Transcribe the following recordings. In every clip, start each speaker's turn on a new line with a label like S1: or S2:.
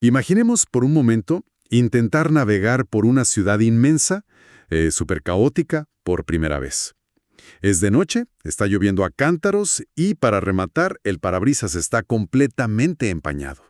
S1: Imaginemos por un momento intentar navegar por una ciudad inmensa, súper caótica, por primera vez. Es de noche, está lloviendo a cántaros y, para rematar, el parabrisas está completamente empañado.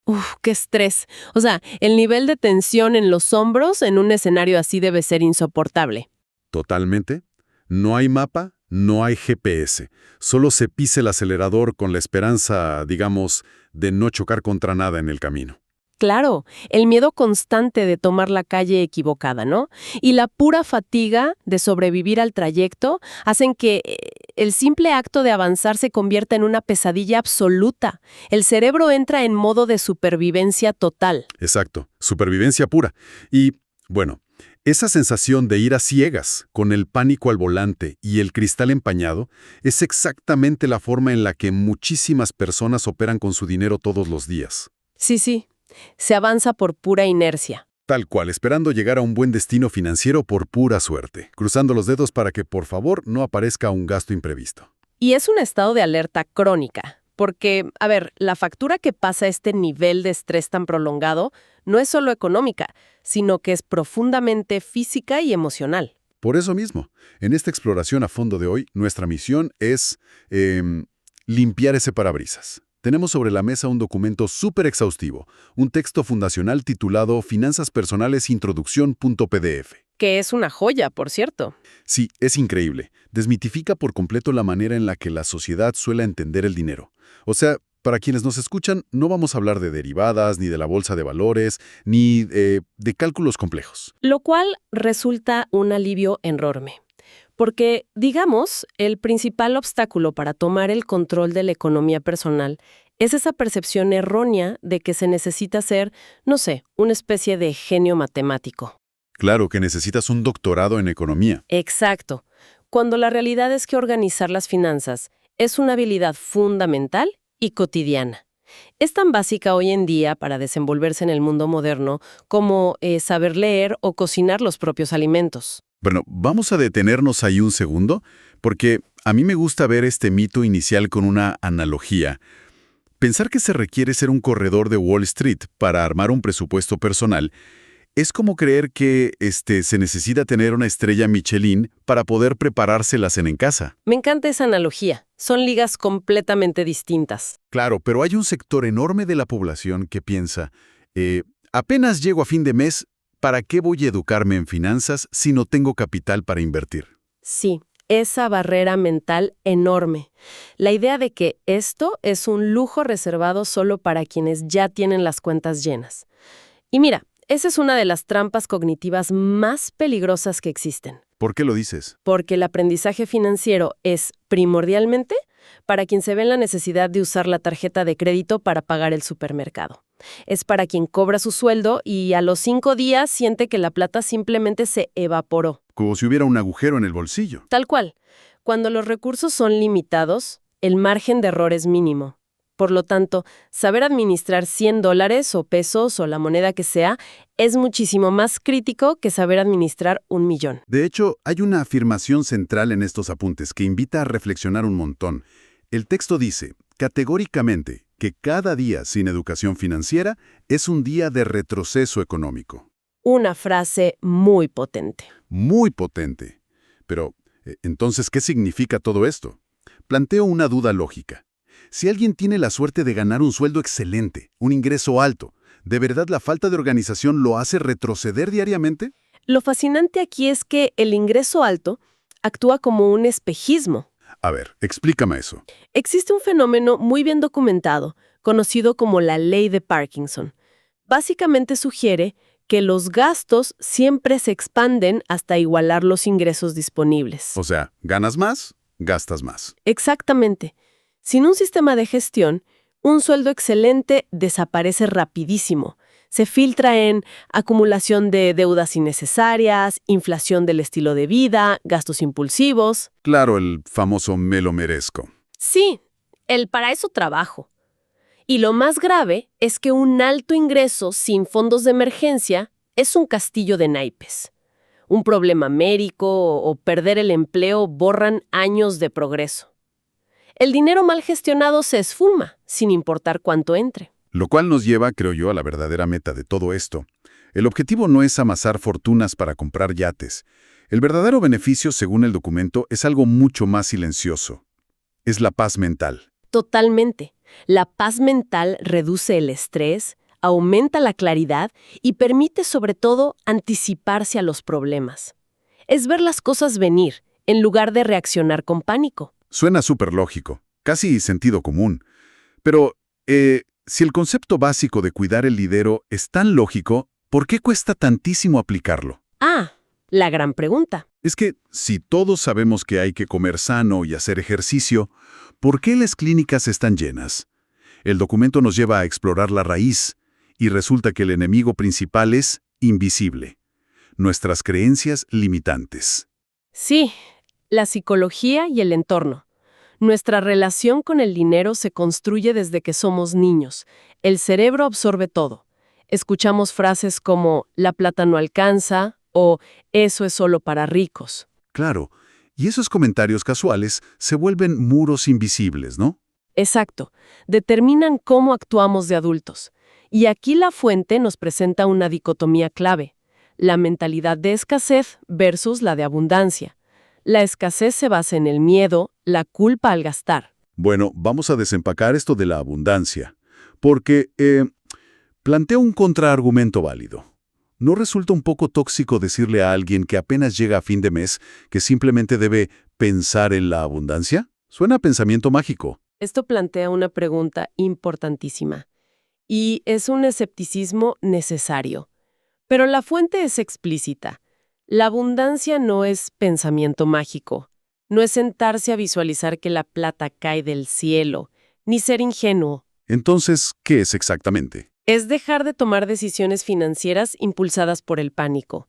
S2: Uf, qué estrés. O sea, el nivel de tensión en los hombros en un escenario así debe ser insoportable.
S1: Totalmente. No hay mapa, no hay GPS. Solo se pisa el acelerador con la esperanza, digamos, de no chocar contra nada en el camino.
S2: Claro, el miedo constante de tomar la calle equivocada, ¿no? Y la pura fatiga de sobrevivir al trayecto hacen que el simple acto de avanzar se convierta en una pesadilla absoluta. El cerebro entra en modo de supervivencia total.
S1: Exacto, supervivencia pura. Y, bueno, esa sensación de ir a ciegas, con el pánico al volante y el cristal empañado, es exactamente la forma en la que muchísimas personas operan con su dinero todos los días.
S2: Sí. Se avanza por pura inercia.
S1: Tal cual, esperando llegar a un buen destino financiero por pura suerte, cruzando los dedos para que, por favor, no aparezca un gasto imprevisto.
S2: Y es un estado de alerta crónica, porque, a ver, la factura que pasa este nivel de estrés tan prolongado no es solo económica, sino que es profundamente física y emocional.
S1: Por eso mismo, en esta exploración a fondo de hoy, nuestra misión es limpiar ese parabrisas. Tenemos sobre la mesa un documento súper exhaustivo, un texto fundacional titulado Finanzas Personales Introducción.pdf.
S2: Que es una joya, por cierto.
S1: Sí, es increíble. Desmitifica por completo la manera en la que la sociedad suele entender el dinero. O sea, para quienes nos escuchan, no vamos a hablar de derivadas, ni de la bolsa de valores, ni de cálculos complejos.
S2: Lo cual resulta un alivio enorme. Porque, digamos, el principal obstáculo para tomar el control de la economía personal es esa percepción errónea de que se necesita ser, no sé, una especie de genio matemático.
S1: Claro que necesitas un doctorado en economía.
S2: Exacto. Cuando la realidad es que organizar las finanzas es una habilidad fundamental y cotidiana. Es tan básica hoy en día para desenvolverse en el mundo moderno como saber leer o cocinar los propios alimentos.
S1: Bueno, vamos a detenernos ahí un segundo, porque a mí me gusta ver este mito inicial con una analogía. Pensar que se requiere ser un corredor de Wall Street para armar un presupuesto personal es como creer que se necesita tener una estrella Michelin para poder prepararse la cena en casa.
S2: Me encanta esa analogía. Son ligas completamente distintas.
S1: Claro, pero hay un sector enorme de la población que piensa, apenas llego a fin de mes, ¿para qué voy a educarme en finanzas si no tengo capital para invertir?
S2: Sí, esa barrera mental enorme. La idea de que esto es un lujo reservado solo para quienes ya tienen las cuentas llenas. Y mira, esa es una de las trampas cognitivas más peligrosas que existen.
S1: ¿Por qué lo dices?
S2: Porque el aprendizaje financiero es, primordialmente, para quien se ve en la necesidad de usar la tarjeta de crédito para pagar el supermercado. Es para quien cobra su sueldo y a los 5 días siente que la plata simplemente se evaporó.
S1: Como si hubiera un agujero en el bolsillo.
S2: Tal cual. Cuando los recursos son limitados, el margen de error es mínimo. Por lo tanto, saber administrar $100 o pesos o la moneda que sea es muchísimo más crítico que saber administrar 1.000.000.
S1: De hecho, hay una afirmación central en estos apuntes que invita a reflexionar un montón. El texto dice, categóricamente, que cada día sin educación financiera es un día de retroceso económico.
S2: Una frase muy potente.
S1: Muy potente. Pero, entonces, ¿qué significa todo esto? Planteo una duda lógica. Si alguien tiene la suerte de ganar un sueldo excelente, un ingreso alto, ¿de verdad la falta de organización lo hace retroceder diariamente?
S2: Lo fascinante aquí es que el ingreso alto actúa como un espejismo.
S1: A ver, explícame eso.
S2: Existe un fenómeno muy bien documentado, conocido como la ley de Parkinson. Básicamente sugiere que los gastos siempre se expanden hasta igualar los ingresos disponibles.
S1: O sea, ganas más, gastas más.
S2: Exactamente. Sin un sistema de gestión, un sueldo excelente desaparece rapidísimo. Se filtra en acumulación de deudas innecesarias, inflación del estilo de vida, gastos impulsivos.
S1: Claro, el famoso me lo merezco.
S2: Sí, el para eso trabajo. Y lo más grave es que un alto ingreso sin fondos de emergencia es un castillo de naipes. Un problema médico o perder el empleo borran años de progreso. El dinero mal gestionado se esfuma, sin importar cuánto entre.
S1: Lo cual nos lleva, creo yo, a la verdadera meta de todo esto. El objetivo no es amasar fortunas para comprar yates. El verdadero beneficio, según el documento, es algo mucho más silencioso. Es la paz mental.
S2: Totalmente. La paz mental reduce el estrés, aumenta la claridad y permite sobre todo anticiparse a los problemas. Es ver las cosas venir, en lugar de reaccionar con pánico.
S1: Suena súper lógico, casi sentido común. Pero, si el concepto básico de cuidar el dinero es tan lógico, ¿por qué cuesta tantísimo aplicarlo?
S2: Ah, la gran pregunta.
S1: Es que, si todos sabemos que hay que comer sano y hacer ejercicio, ¿por qué las clínicas están llenas? El documento nos lleva a explorar la raíz, y resulta que el enemigo principal es invisible. Nuestras creencias limitantes.
S2: Sí, la psicología y el entorno. Nuestra relación con el dinero se construye desde que somos niños. El cerebro absorbe todo. Escuchamos frases como «la plata no alcanza» o «eso es solo para ricos».
S1: Claro, y esos comentarios casuales se vuelven muros invisibles, ¿no?
S2: Exacto. Determinan cómo actuamos de adultos. Y aquí la fuente nos presenta una dicotomía clave: la mentalidad de escasez versus la de abundancia. La escasez se basa en el miedo, la culpa al gastar.
S1: Bueno, vamos a desempacar esto de la abundancia, porque plantea un contraargumento válido. ¿No resulta un poco tóxico decirle a alguien que apenas llega a fin de mes que simplemente debe pensar en la abundancia? Suena a pensamiento mágico.
S2: Esto plantea una pregunta importantísima. Y es un escepticismo necesario. Pero la fuente es explícita. La abundancia no es pensamiento mágico. No es sentarse a visualizar que la plata cae del cielo, ni ser ingenuo.
S1: Entonces, ¿qué es exactamente?
S2: Es dejar de tomar decisiones financieras impulsadas por el pánico.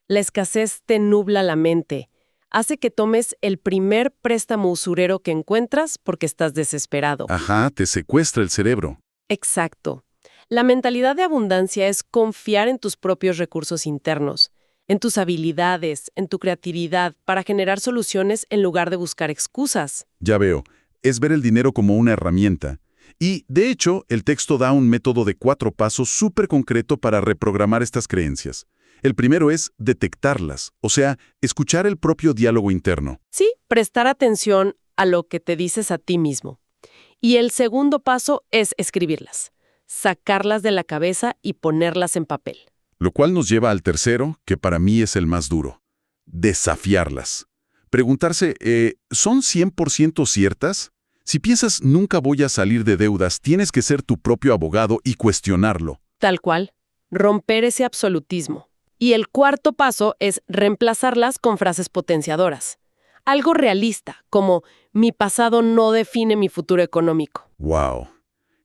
S2: La escasez te nubla la mente. Hace que tomes el primer préstamo usurero que encuentras porque estás desesperado.
S1: Ajá, te secuestra el cerebro.
S2: Exacto. La mentalidad de abundancia es confiar en tus propios recursos internos, en tus habilidades, en tu creatividad, para generar soluciones en lugar de buscar excusas.
S1: Ya veo, es ver el dinero como una herramienta. Y, de hecho, el texto da un método de 4 pasos súper concreto para reprogramar estas creencias. El primero es detectarlas, o sea, escuchar el propio diálogo interno.
S2: Sí, prestar atención a lo que te dices a ti mismo. Y el segundo paso es escribirlas, sacarlas de la cabeza y ponerlas en papel.
S1: Lo cual nos lleva al tercero, que para mí es el más duro. Desafiarlas. Preguntarse, ¿son 100% ciertas? Si piensas nunca voy a salir de deudas, tienes que ser tu propio abogado y cuestionarlo.
S2: Tal cual. Romper ese absolutismo. Y el cuarto paso es reemplazarlas con frases potenciadoras. Algo realista, como «mi pasado no define mi futuro económico».
S1: ¡Wow!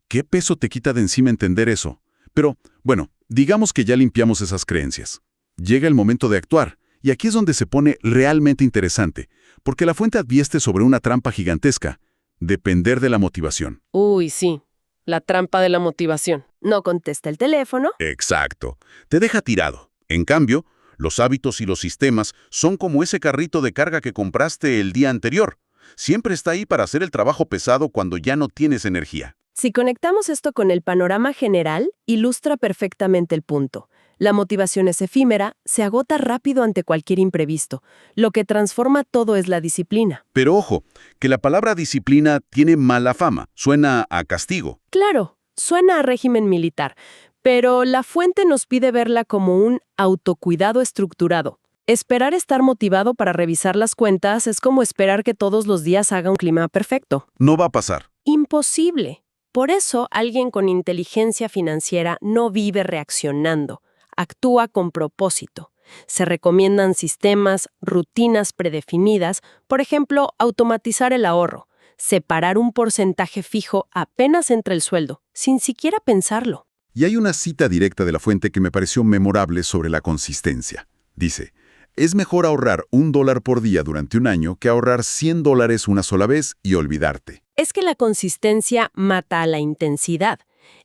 S1: ¿Qué peso te quita de encima entender eso? Pero, bueno, digamos que ya limpiamos esas creencias. Llega el momento de actuar, y aquí es donde se pone realmente interesante, porque la fuente advierte sobre una trampa gigantesca: depender de la motivación.
S2: Uy, sí. La trampa de la motivación. No contesta el teléfono.
S1: Exacto. Te deja tirado. En cambio, los hábitos y los sistemas son como ese carrito de carga que compraste el día anterior. Siempre está ahí para hacer el trabajo pesado cuando ya no tienes energía.
S2: Si conectamos esto con el panorama general, ilustra perfectamente el punto. La motivación es efímera, se agota rápido ante cualquier imprevisto. Lo que transforma todo es la disciplina.
S1: Pero ojo, que la palabra disciplina tiene mala fama, suena a castigo.
S2: Claro, suena a régimen militar, pero la fuente nos pide verla como un autocuidado estructurado. Esperar estar motivado para revisar las cuentas es como esperar que todos los días haga un clima perfecto.
S1: No va a pasar.
S2: Imposible. Por eso, alguien con inteligencia financiera no vive reaccionando, actúa con propósito. Se recomiendan sistemas, rutinas predefinidas, por ejemplo, automatizar el ahorro, separar un porcentaje fijo apenas entre el sueldo, sin siquiera pensarlo.
S1: Y hay una cita directa de la fuente que me pareció memorable sobre la consistencia. Dice, es mejor ahorrar $1 por día durante un año que ahorrar $100 una sola vez y olvidarte.
S2: Es que la consistencia mata a la intensidad.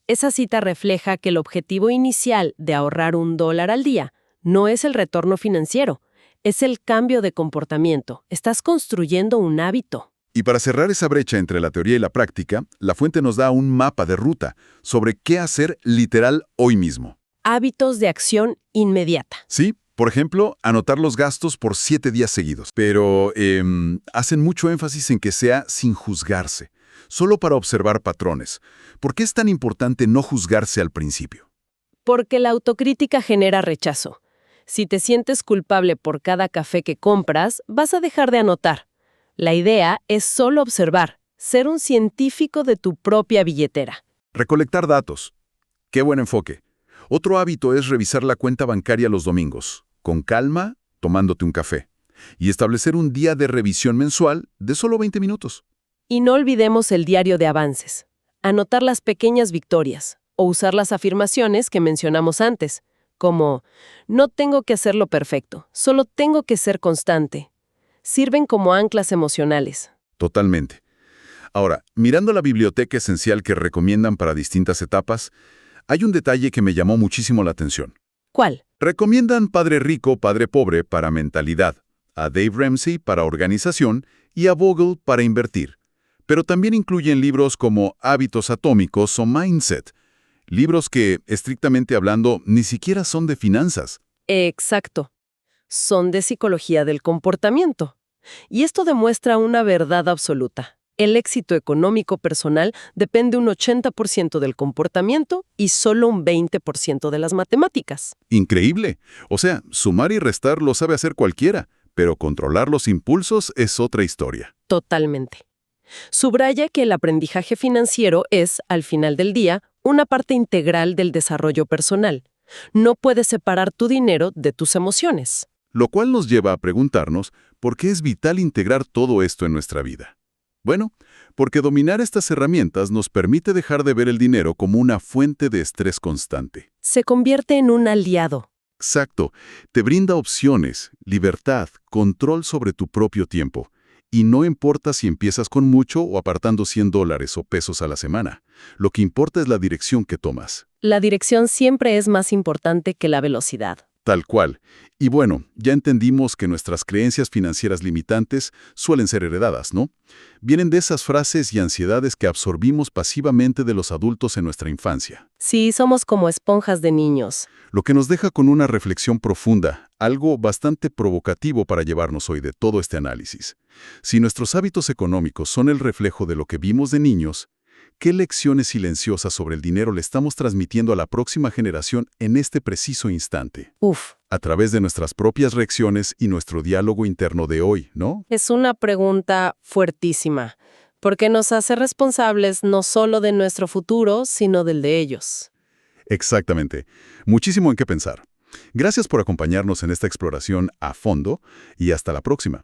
S2: Esa cita refleja que el objetivo inicial de ahorrar $1 al día no es el retorno financiero, es el cambio de comportamiento. Estás construyendo un hábito.
S1: Y para cerrar esa brecha entre la teoría y la práctica, la fuente nos da un mapa de ruta sobre qué hacer literal hoy mismo.
S2: Hábitos de acción inmediata.
S1: Sí, por ejemplo, anotar los gastos por 7 días seguidos. Pero hacen mucho énfasis en que sea sin juzgarse, solo para observar patrones. ¿Por qué es tan importante no juzgarse al principio?
S2: Porque la autocrítica genera rechazo. Si te sientes culpable por cada café que compras, vas a dejar de anotar. La idea es solo observar, ser un científico de tu propia billetera.
S1: Recolectar datos. Qué buen enfoque. Otro hábito es revisar la cuenta bancaria los domingos, con calma, tomándote un café, y establecer un día de revisión mensual de solo 20 minutos.
S2: Y no olvidemos el diario de avances. Anotar las pequeñas victorias o usar las afirmaciones que mencionamos antes, como no tengo que hacerlo perfecto, solo tengo que ser constante. Sirven como anclas emocionales.
S1: Totalmente. Ahora, mirando la biblioteca esencial que recomiendan para distintas etapas, hay un detalle que me llamó muchísimo la atención.
S2: ¿Cuál?
S1: Recomiendan Padre Rico, Padre Pobre para mentalidad, a Dave Ramsey para organización y a Bogle para invertir. Pero también incluyen libros como Hábitos Atómicos o Mindset, libros que, estrictamente hablando, ni siquiera son de finanzas.
S2: Exacto. Son de psicología del comportamiento. Y esto demuestra una verdad absoluta. El éxito económico personal depende un 80% del comportamiento y solo un 20% de las matemáticas.
S1: Increíble. O sea, sumar y restar lo sabe hacer cualquiera, pero controlar los impulsos es otra historia.
S2: Totalmente. Subraya que el aprendizaje financiero es, al final del día, una parte integral del desarrollo personal. No puedes separar tu dinero de tus emociones.
S1: Lo cual nos lleva a preguntarnos por qué es vital integrar todo esto en nuestra vida. Bueno, porque dominar estas herramientas nos permite dejar de ver el dinero como una fuente de estrés constante.
S2: Se convierte en un aliado.
S1: Exacto, te brinda opciones, libertad, control sobre tu propio tiempo. Y no importa si empiezas con mucho o apartando $100 o pesos a la semana. Lo que importa es la dirección que tomas.
S2: La dirección siempre es más importante que la velocidad.
S1: Tal cual. Y bueno, ya entendimos que nuestras creencias financieras limitantes suelen ser heredadas, ¿no? Vienen de esas frases y ansiedades que absorbimos pasivamente de los adultos en nuestra infancia.
S2: Sí, somos como esponjas de niños.
S1: Lo que nos deja con una reflexión profunda, algo bastante provocativo para llevarnos hoy de todo este análisis. Si nuestros hábitos económicos son el reflejo de lo que vimos de niños, ¿qué lecciones silenciosas sobre el dinero le estamos transmitiendo a la próxima generación en este preciso instante? A través de nuestras propias reacciones y nuestro diálogo interno de hoy, ¿no?
S2: Es una pregunta fuertísima, porque nos hace responsables no solo de nuestro futuro, sino del de ellos.
S1: Exactamente. Muchísimo en qué pensar. Gracias por acompañarnos en esta exploración a fondo y hasta la próxima.